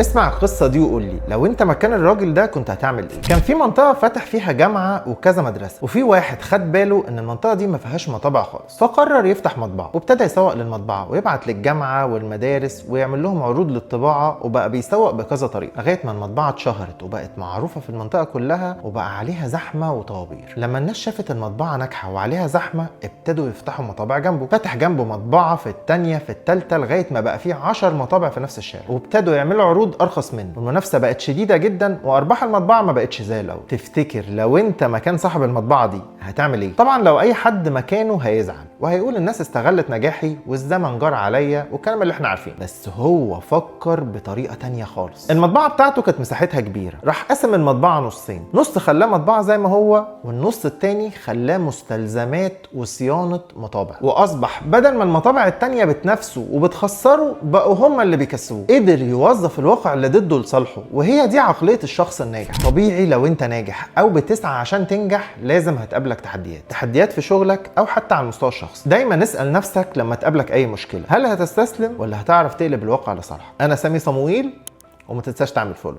اسمع القصة دي وقول لي لو انت مكان الراجل ده كنت هتعمل ايه؟ كان في منطقة فتح فيها جامعة وكذا مدرسة، وفي واحد خد باله ان المنطقة دي ما فيهاش مطابع خالص، فقرر يفتح مطبعة وابتدى يسوق للمطبعة ويبعت للجامعة والمدارس ويعمل لهم عروض للطباعة، وبقى بيسوق بكذا طريقة لغاية ما المطبعة اتشهرت وبقت معروفة في المنطقة كلها وبقى عليها زحمة وطوابير. لما الناس شافت المطبعة ناجحة وعليها زحمة ابتدوا يفتحوا مطابع جنبه، فتح جنبه مطبعة في التانية في التالتة لغاية ما بقى فيه 10 مطابع في نفس الشارع، وابتدوا يعملوا عروض ارخص منه. المنافسه بقت شديده جدا وارباح المطبعه ما بقتش زي الاول. تفتكر لو انت مكان صاحب المطبعه دي هتعمل ايه؟ طبعا لو اي حد مكانه هيزعل وهيقول الناس استغلت نجاحي والزمن جار عليا والكلام اللي احنا عارفينه، بس هو فكر بطريقه تانية خالص. المطبعه بتاعته كانت مساحتها كبيره، راح قسم المطبعه نصين، نص خلاه مطبعه زي ما هو والنص التاني خلاه مستلزمات وصيانه مطابع، واصبح بدل ما المطابع التانية بتنافسه وبتخسره بقوا هم اللي بيكسبوه. قدر يوظف الواقع اللي ضده لصالحه، وهي دي عقلية الشخص الناجح. طبيعي لو انت ناجح او بتسعى عشان تنجح لازم هتقابلك تحديات في شغلك او حتى على المستوى الشخصي. دايما اسأل نفسك لما تقابلك اي مشكلة، هل هتستسلم ولا هتعرف تقلب الواقع لصالحك؟ انا سامي صموئيل، وما تنساش تعمل فولو.